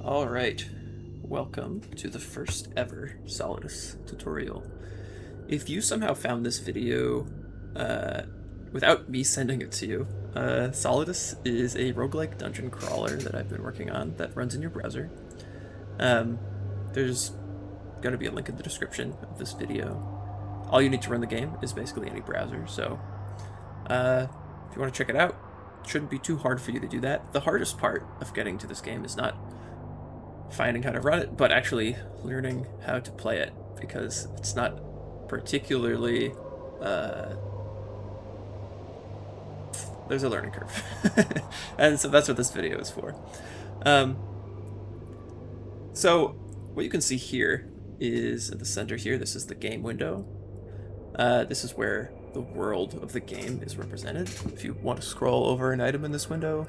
Alright, welcome to the first ever Solidus tutorial. If you somehow found this video without me sending it to you, Solidus is a roguelike dungeon crawler that I've been working on that runs in your browser. There's going to be a link in the description of this video. All you need to run the game is basically any browser, so if you want to check it out, it shouldn't be too hard for you to do that. The hardest part of getting to this game is not finding how to run it, but actually learning how to play it, because it's not particularly there's a learning curve. And so that's what this video is for. So what you can see here is at the center here, this is the game window. This is where the world of the game is represented. If you want to scroll over an item in this window,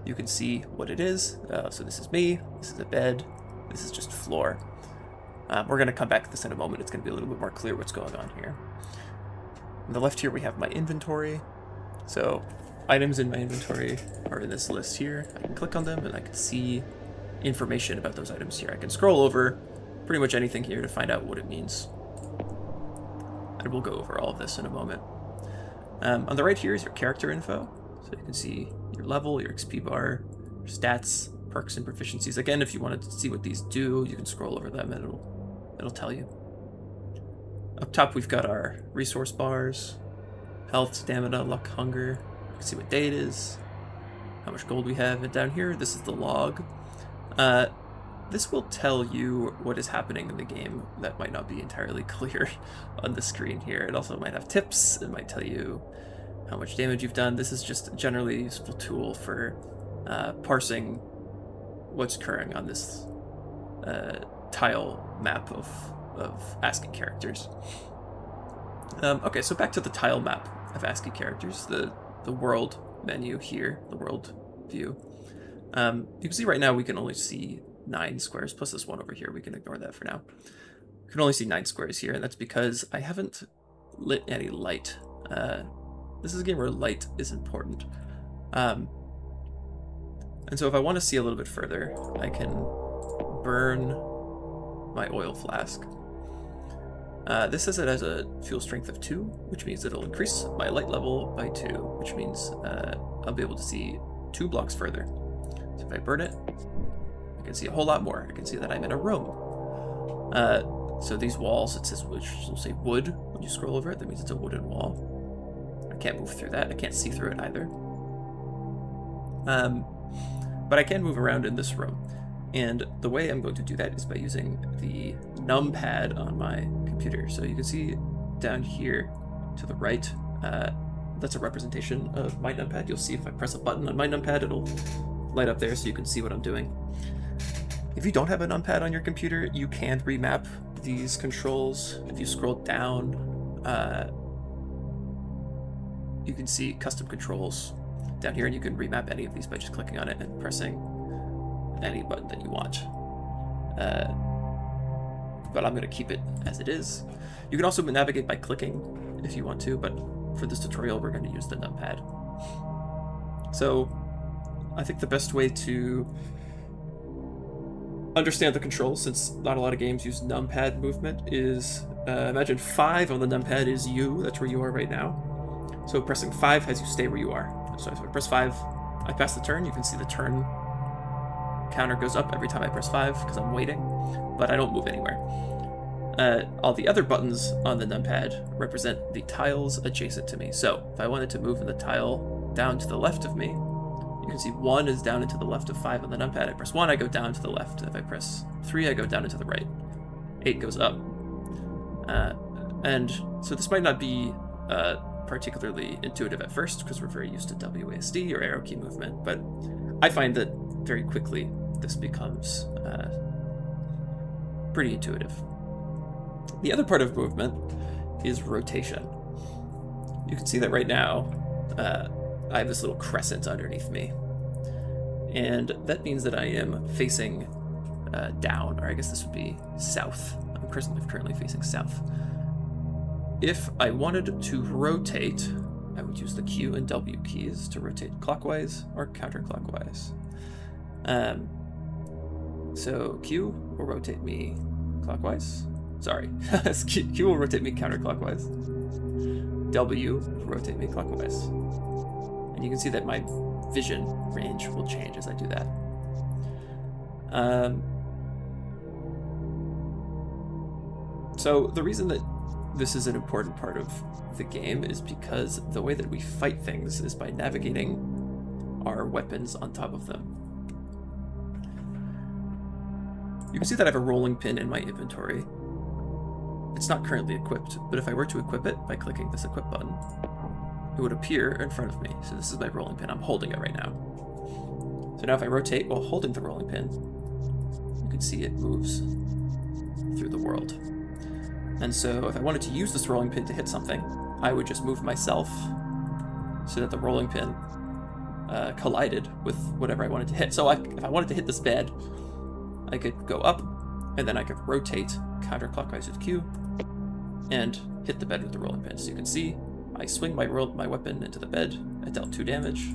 you can see what it is. So this is me, this is a bed, this is just floor. We're going to come back to this in a moment. It's going to be a little bit more clear what's going on here. On the left here we have my inventory. So items in my inventory are in this list here. I can click on them and I can see information about those items here. I can scroll over pretty much anything here to find out what it means. And we'll go over all of this in a moment. On the right here is your character info. So you can see your level, your XP bar, your stats, perks, and proficiencies. Again, if you wanted to see what these do, you can scroll over them and it'll tell you. Up top we've got our resource bars, health, stamina, luck, hunger. You can see what day it is, how much gold we have, and down here this is the log. This will tell you what is happening in the game that might not be entirely clear on the screen here. It also might have tips. It might tell you how much damage you've done. This is just a generally useful tool for parsing what's occurring on this tile map of ASCII characters. Okay, so back to the tile map of ASCII characters, the world menu here, the world view. You can see right now we can only see 9 squares, plus this one over here. We can ignore that for now. We can only see 9 squares here, and that's because I haven't lit any light. This is a game where light is important. And so if I want to see a little bit further, I can burn my oil flask. This says it has a fuel strength of 2, which means it'll increase my light level by 2, which means I'll be able to see 2 blocks further. So if I burn it, I can see a whole lot more. I can see that I'm in a room. So these walls, it says, which will say wood when you scroll over it. That means it's a wooden wall. I can't move through that. I can't see through it either. But I can move around in this room. And the way I'm going to do that is by using the numpad on my computer. So you can see down here to the right, that's a representation of my numpad. You'll see if I press a button on my numpad, it'll light up there so you can see what I'm doing. If you don't have a numpad on your computer, you can remap these controls. If you scroll down, you can see custom controls down here, and you can remap any of these by just clicking on it and pressing any button that you want. But I'm going to keep it as it is. You can also navigate by clicking if you want to, but for this tutorial we're going to use the numpad. So I think the best way to understand the controls, since not a lot of games use numpad movement, is imagine 5 on the numpad is you. That's where you are right now. So pressing 5 has you stay where you are. So if I press 5, I pass the turn. You can see the turn counter goes up every time I press 5 because I'm waiting, but I don't move anywhere. All the other buttons on the numpad represent the tiles adjacent to me. So if I wanted to move in the tile down to the left of me, you can see 1 is down and to the left of 5 on the numpad. I press 1, I go down to the left. If I press 3, I go down and to the right. 8 goes up. And so this might not be particularly intuitive at first because we're very used to WASD or arrow key movement, but I find that very quickly this becomes pretty intuitive. The other part of movement is rotation. You can see that right now I have this little crescent underneath me, and that means that I am facing down, or I guess this would be south. I'm currently facing south. If I wanted to rotate, I would use the Q and W keys to rotate clockwise or counterclockwise. So Q will rotate me clockwise. Sorry, Q will rotate me counterclockwise. W will rotate me clockwise. And you can see that my vision range will change as I do that. So the reason that this is an important part of the game is because the way that we fight things is by navigating our weapons on top of them. You can see that I have a rolling pin in my inventory. It's not currently equipped, but if I were to equip it by clicking this equip button, it would appear in front of me. So this is my rolling pin. I'm holding it right now. So now if I rotate while holding the rolling pin, you can see it moves through the world. And so if I wanted to use this rolling pin to hit something, I would just move myself so that the rolling pin collided with whatever I wanted to hit. So if I wanted to hit this bed, I could go up, and then I could rotate counterclockwise with Q and hit the bed with the rolling pin. So you can see I swing my weapon into the bed. I dealt 2 damage.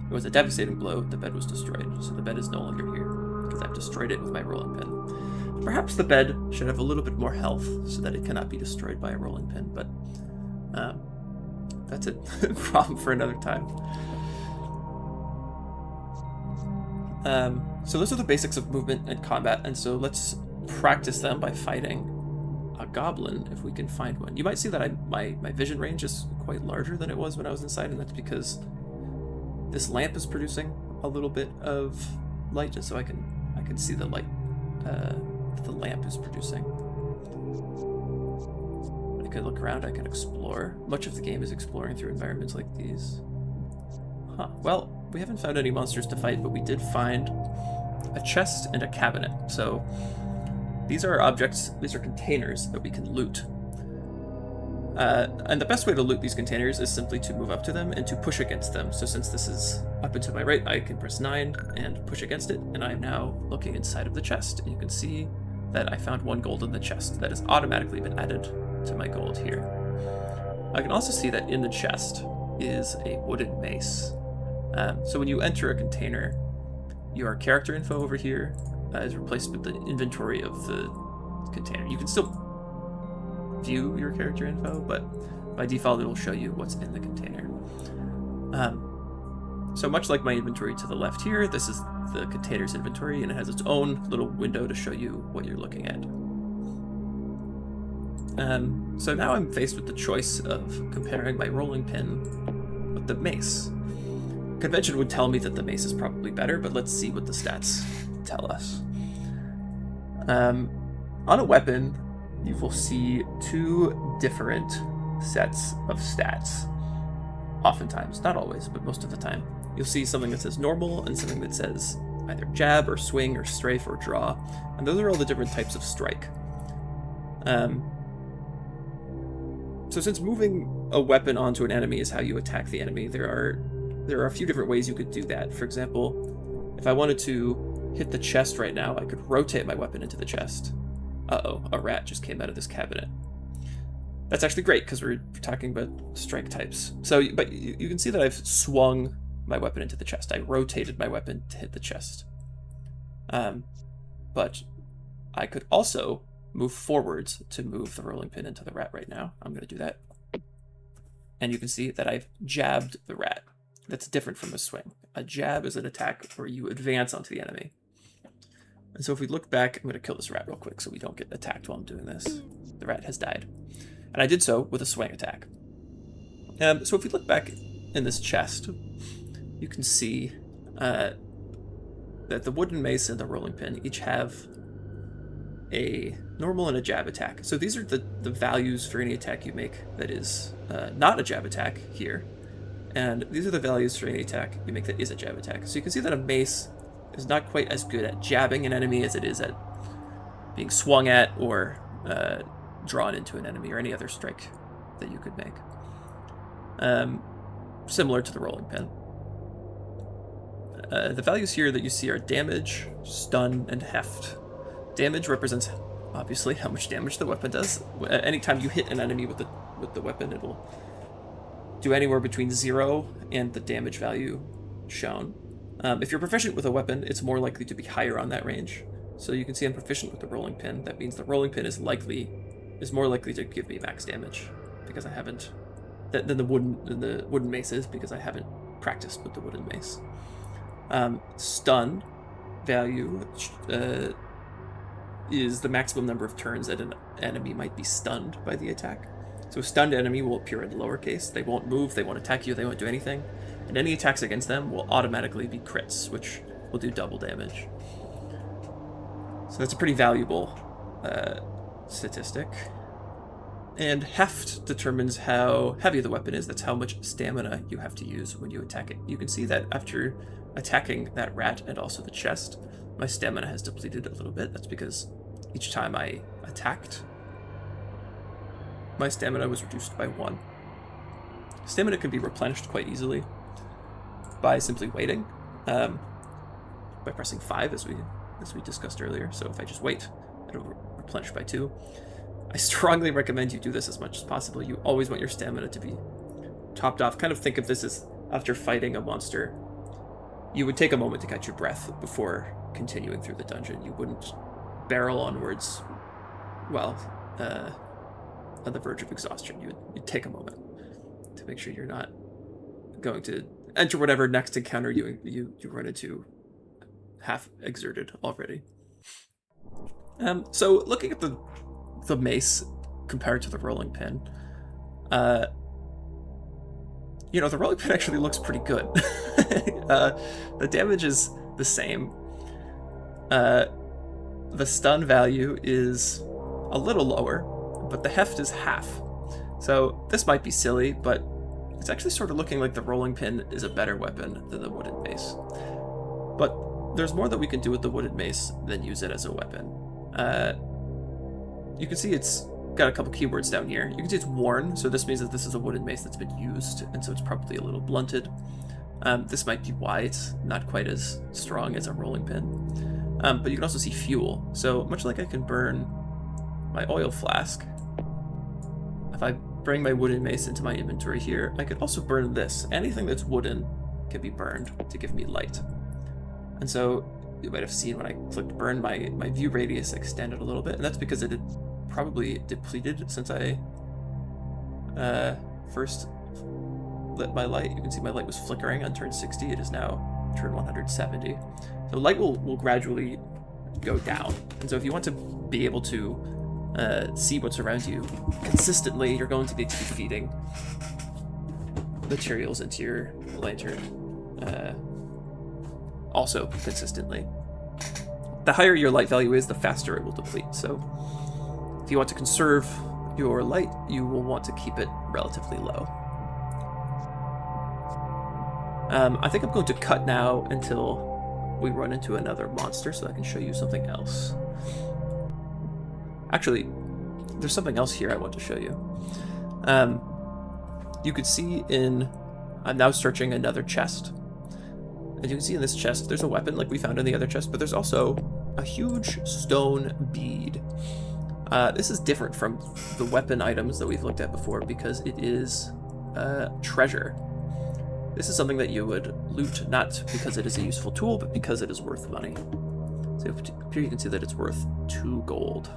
It was a devastating blow. The bed was destroyed. So the bed is no longer here because I've destroyed it with my rolling pin. Perhaps the bed should have a little bit more health so that it cannot be destroyed by a rolling pin, but that's a problem for another time. So those are the basics of movement and combat, and so let's practice them by fighting a goblin if we can find one. You might see that my vision range is quite larger than it was when I was inside, and that's because this lamp is producing a little bit of light, and so I can see the light that the lamp is producing. I can look around, I can explore. Much of the game is exploring through environments like these. Huh, well, we haven't found any monsters to fight, but we did find a chest and a cabinet. So these are objects, these are containers that we can loot. And the best way to loot these containers is simply to move up to them and to push against them. So since this is up and to my right, I can press 9 and push against it, and I'm now looking inside of the chest. And you can see that I found 1 gold in the chest. That has automatically been added to my gold here. I can also see that in the chest is a wooden mace. So when you enter a container, your character info over here is replaced with the inventory of the container. You can still view your character info, but by default it will show you what's in the container. So much like my inventory to the left here, this is the container's inventory, and it has its own little window to show you what you're looking at. So now I'm faced with the choice of comparing my rolling pin with the mace. Convention would tell me that the mace is probably better, but let's see what the stats tell us. On a weapon, you will see 2 different sets of stats. Oftentimes, not always, but most of the time. You'll see something that says normal and something that says either jab or swing or strafe or draw, and those are all the different types of strike. So since moving a weapon onto an enemy is how you attack the enemy, there are a few different ways you could do that. For example, if I wanted to hit the chest right now, I could rotate my weapon into the chest. Uh-oh, a rat just came out of this cabinet. That's actually great, because we're talking about strike types. So, but you can see that I've swung my weapon into the chest. I rotated my weapon to hit the chest. But I could also move forwards to move the rolling pin into the rat right now. I'm going to do that. And you can see that I've jabbed the rat. That's different from a swing. A jab is an attack where you advance onto the enemy. And so if we look back, I'm going to kill this rat real quick so we don't get attacked while I'm doing this. The rat has died. And I did so with a swing attack. So if we look back in this chest, you can see that the wooden mace and the rolling pin each have a normal and a jab attack. So these are the values for any attack you make that is not a jab attack here. And these are the values for any attack you make that is a jab attack. So you can see that a mace is not quite as good at jabbing an enemy as it is at being swung at or drawn into an enemy or any other strike that you could make. Similar to the rolling pin. The values here that you see are damage, stun, and heft. Damage represents, obviously, how much damage the weapon does. Anytime you hit an enemy with the weapon, it'll do anywhere between 0 and the damage value shown. If you're proficient with a weapon, it's more likely to be higher on that range. So you can see I'm proficient with the rolling pin. That means the rolling pin is more likely to give me max damage because I haven't than the wooden mace is because I haven't practiced with the wooden mace. Stun value is the maximum number of turns that an enemy might be stunned by the attack. So a stunned enemy will appear in lowercase. They won't move, they won't attack you, they won't do anything. And any attacks against them will automatically be crits, which will do double damage. So that's a pretty valuable statistic. And heft determines how heavy the weapon is. That's how much stamina you have to use when you attack it. You can see that after attacking that rat and also the chest, my stamina has depleted a little bit. That's because each time I attacked, my stamina was reduced by 1. Stamina can be replenished quite easily by simply waiting, by pressing 5 as we discussed earlier. So if I just wait, it'll replenish by 2. I strongly recommend you do this as much as possible. You always want your stamina to be topped off. Kind of think of this as after fighting a monster, you would take a moment to catch your breath before continuing through the dungeon. You wouldn't barrel onwards while on the verge of exhaustion. You'd take a moment to make sure you're not going to enter whatever next encounter you run into half exerted already. So looking at the mace compared to the rolling pin, the rolling pin actually looks pretty good. The damage is the same. The stun value is a little lower, but the heft is half. So this might be silly, but it's actually sort of looking like the rolling pin is a better weapon than the wooden mace. But there's more that we can do with the wooden mace than use it as a weapon. You can see it's got a couple keywords down here. You can see it's worn, so this means that this is a wooden mace that's been used, and so it's probably a little blunted. This might be why it's not quite as strong as a rolling pin. But you can also see fuel. So much like I can burn my oil flask, if I bring my wooden mace into my inventory here, I could also burn this. Anything that's wooden can be burned to give me light. And so you might have seen when I clicked burn, my view radius extended a little bit, and that's because it had probably depleted since I first lit my light. You can see my light was flickering on turn 60. It is now turn 170. So light will gradually go down. And so if you want to be able to see what's around you consistently, you're going to need to be feeding materials into your lantern also consistently. The higher your light value is, the faster it will deplete. So if you want to conserve your light, you will want to keep it relatively low. I think I'm going to cut now until we run into another monster so I can show you something else. Actually, there's something else here I want to show you. You could see I'm now searching another chest. And you can see in this chest, there's a weapon like we found in the other chest, but there's also a huge stone bead. This is different from the weapon items that we've looked at before because it is treasure. This is something that you would loot not because it is a useful tool, but because it is worth money. So here you can see that it's worth 2 gold.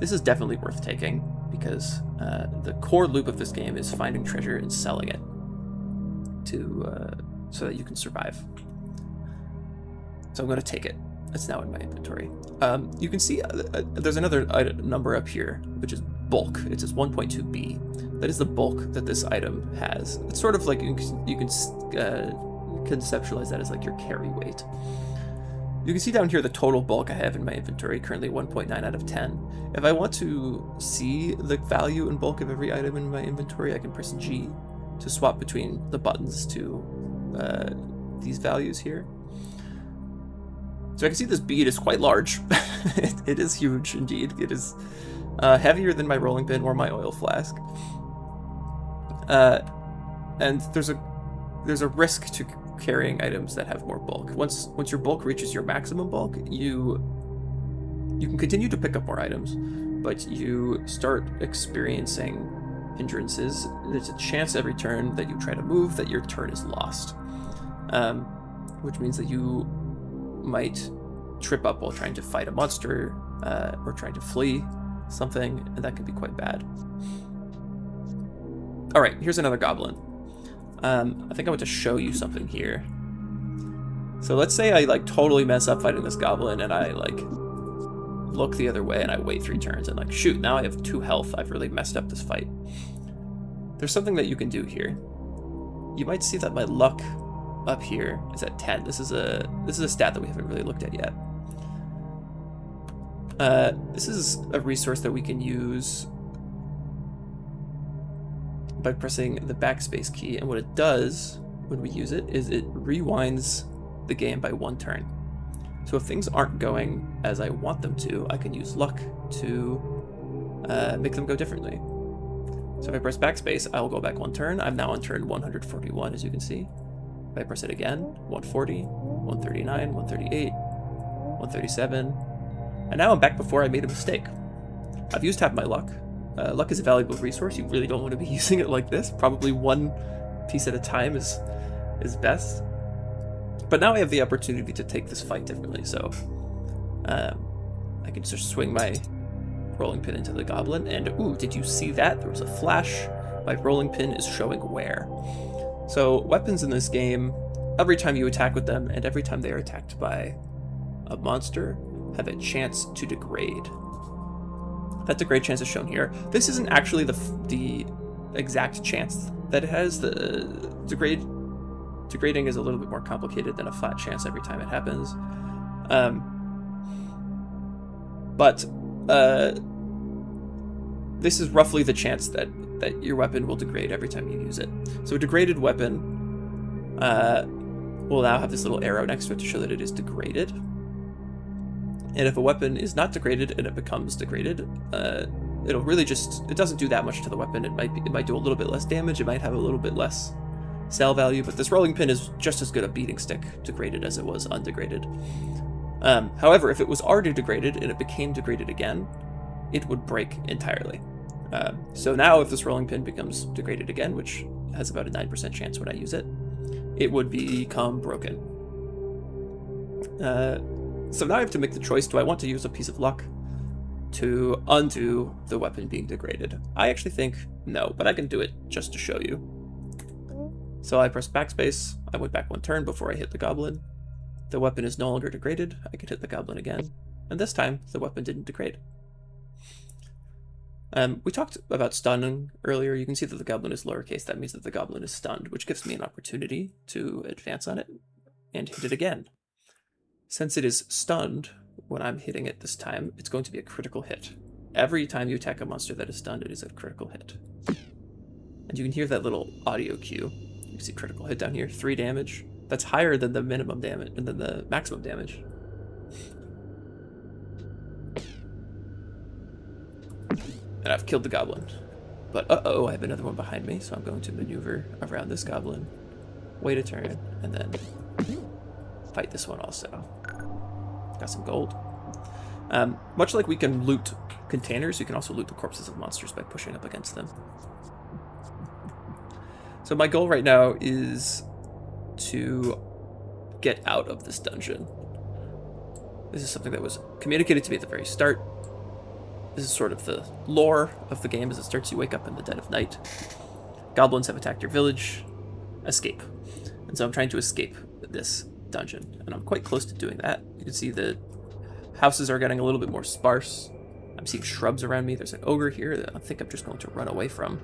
This is definitely worth taking because the core loop of this game is finding treasure and selling it so that you can survive. So I'm going to take it. It's now in my inventory. You can see there's another number up here, which is bulk. It says 1.2b. That is the bulk that this item has. It's sort of like you can conceptualize that as like your carry weight. You can see down here the total bulk I have in my inventory, currently 1.9 out of 10. If I want to see the value and bulk of every item in my inventory, I can press G to swap between the buttons to these values here. So I can see this bead is quite large. It is huge indeed. It is heavier than my rolling pin or my oil flask. And there's a risk to carrying items that have more bulk. Once your bulk reaches your maximum bulk, you can continue to pick up more items, but you start experiencing hindrances. There's a chance every turn that you try to move that your turn is lost, which means that you might trip up while trying to fight a monster or trying to flee something, and that can be quite bad. All right, here's another goblin. I think I want to show you something here. So let's say I like totally mess up fighting this goblin, and I like look the other way and I wait 3 turns and like, shoot, now I have 2 health. I've really messed up this fight. There's something that you can do here. You might see that my luck up here is at 10. This is a stat that we haven't really looked at yet. This is a resource that we can use by pressing the backspace key, and what it does when we use it is it rewinds the game by 1 turn. So if things aren't going as I want them to, I can use luck to make them go differently. So if I press backspace, I will go back 1 turn. I'm now on turn 141, as you can see. If I press it again, 140, 139, 138, 137, and now I'm back before I made a mistake. I've used half my luck. Luck is a valuable resource. You really don't want to be using it like this. Probably 1 piece at a time is best. But now I have the opportunity to take this fight differently, so I can just swing my rolling pin into the goblin, and ooh, did you see that? There was a flash. My rolling pin is showing where. So weapons in this game, every time you attack with them and every time they are attacked by a monster, have a chance to degrade. That degrade chance is shown here. This isn't actually the exact chance that it has. The degrading is a little bit more complicated than a flat chance every time it happens. But this is roughly the chance that your weapon will degrade every time you use it. So a degraded weapon will now have this little arrow next to it to show that it is degraded. And if a weapon is not degraded and it becomes degraded, it'll really it doesn't do that much to the weapon. It might do a little bit less damage. It might have a little bit less sell value, but this rolling pin is just as good a beating stick degraded as it was undegraded. However, if it was already degraded and it became degraded again, it would break entirely. So now if this rolling pin becomes degraded again, which has about a 9% chance when I use it, it would become broken. So now I have to make the choice, do I want to use a piece of luck to undo the weapon being degraded? I actually think no, but I can do it just to show you. So I press backspace, I went back 1 turn before I hit the goblin. The weapon is no longer degraded, I can hit the goblin again, and this time the weapon didn't degrade. We talked about stunning earlier. You can see that the goblin is lowercase. That means that the goblin is stunned, which gives me an opportunity to advance on it and hit it again. Since it is stunned, when I'm hitting it this time, it's going to be a critical hit. Every time you attack a monster that is stunned, it is a critical hit. And you can hear that little audio cue. You can see critical hit down here, 3 damage. That's higher than the minimum damage, and then the maximum damage. And I've killed the goblin. But uh-oh, I have another one behind me, so I'm going to maneuver around this goblin, wait a turn, and then fight this one also. Got some gold. Much like we can loot containers, you can also loot the corpses of monsters by pushing up against them. So my goal right now is to get out of this dungeon. This is something that was communicated to me at the very start. This is sort of the lore of the game. As it starts, you wake up in the dead of night. Goblins have attacked your village. Escape. And so I'm trying to escape this dungeon, and I'm quite close to doing that. You can see the houses are getting a little bit more sparse. I'm seeing shrubs around me. There's an ogre here that I think I'm just going to run away from.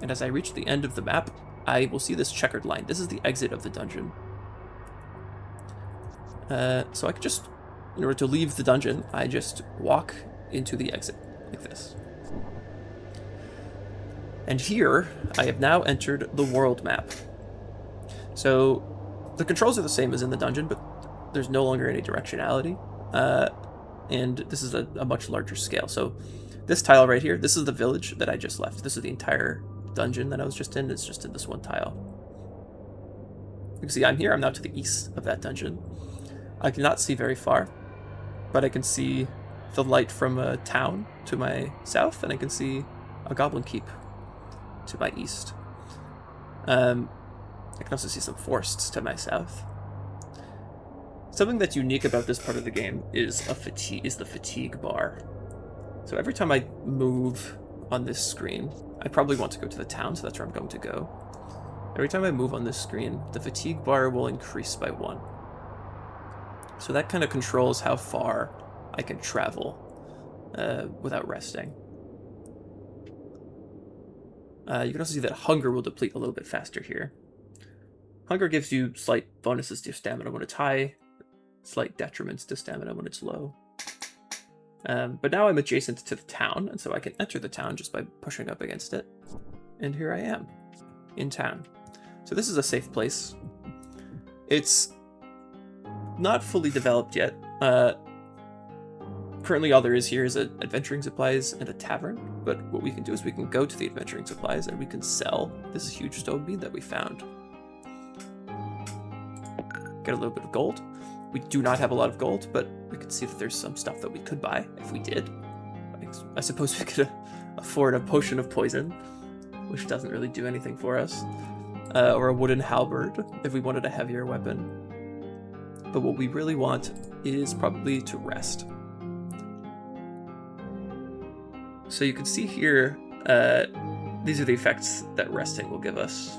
And as I reach the end of the map, I will see this checkered line. This is the exit of the dungeon. So I could just, in order to leave the dungeon, I just walk into the exit, like this. And here, I have now entered the world map. So, the controls are the same as in the dungeon, but there's no longer any directionality. And this is a much larger scale. So, this tile right here, this is the village that I just left. This is the entire dungeon that I was just in. It's just in this one tile. You can see I'm here. I'm now to the east of that dungeon. I cannot see very far, but I can see the light from a town to my south, and I can see a goblin keep to my east. I can also see some forests to my south. Something that's unique about this part of the game is the fatigue bar. So every time I move on this screen, I probably want to go to the town, so that's where I'm going to go. Every time I move on this screen, the fatigue bar will increase by 1. So that kind of controls how far I can travel without resting. You can also see that hunger will deplete a little bit faster here. Hunger gives you slight bonuses to your stamina when it's high, slight detriments to stamina when it's low. But now I'm adjacent to the town, and so I can enter the town just by pushing up against it. And here I am, in town. So this is a safe place. It's not fully developed yet. Currently all there is here is adventuring supplies and a tavern, but what we can do is we can go to the adventuring supplies and we can sell this huge stone bean that we found. Get a little bit of gold. We do not have a lot of gold, but we can see that there's some stuff that we could buy if we did. I suppose we could afford a potion of poison, which doesn't really do anything for us, or a wooden halberd if we wanted a heavier weapon. But what we really want is probably to rest. So you can see here, these are the effects that resting will give us.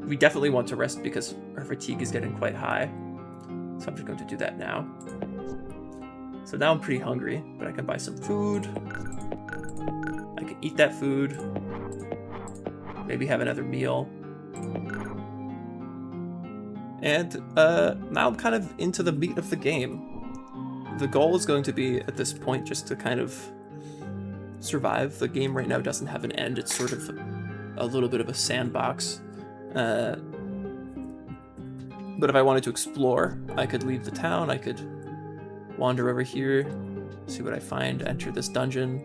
We definitely want to rest because our fatigue is getting quite high. So I'm just going to do that now. So now I'm pretty hungry, but I can buy some food. I can eat that food. Maybe have another meal. And now I'm kind of into the meat of the game. The goal is going to be, at this point, just to kind of survive. The game right now doesn't have an end. It's sort of a little bit of a sandbox. But if I wanted to explore, I could leave the town, I could wander over here, see what I find, enter this dungeon.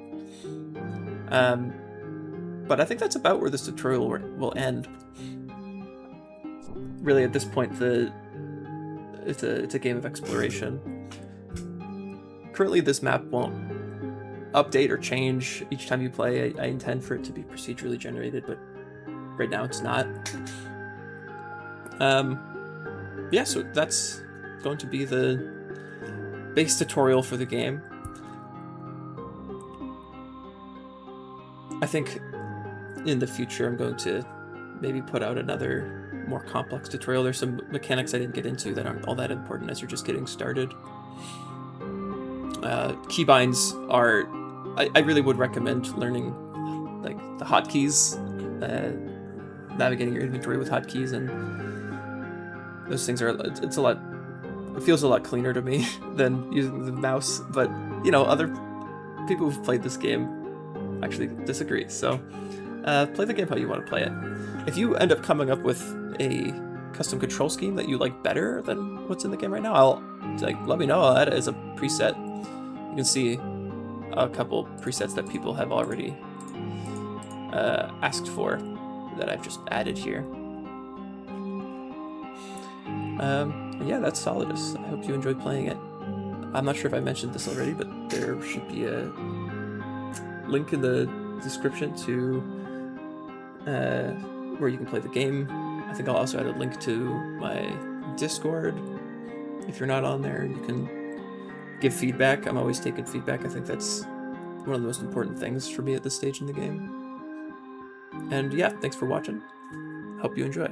But I think that's about where this tutorial will end. Really, at this point, it's a game of exploration. Currently, this map won't update or change each time you play. I intend for it to be procedurally generated, but right now it's not. Yeah, so that's going to be the base tutorial for the game. I think in the future I'm going to maybe put out another more complex tutorial. There's some mechanics I didn't get into that aren't all that important as you're just getting started. Keybinds are... I really would recommend learning like the hotkeys, navigating your inventory with hotkeys, and those things are, it feels a lot cleaner to me than using the mouse, but, you know, other people who've played this game actually disagree, so play the game how you want to play it. If you end up coming up with a custom control scheme that you like better than what's in the game right now, let me know. I'll add it as a preset. You can see a couple presets that people have already asked for that I've just added here. Yeah, that's Solidus. I hope you enjoyed playing it. I'm not sure if I mentioned this already, but there should be a link in the description to where you can play the game. I think I'll also add a link to my Discord. If you're not on there, you can give feedback. I'm always taking feedback. I think that's one of the most important things for me at this stage in the game. And yeah, thanks for watching. Hope you enjoy.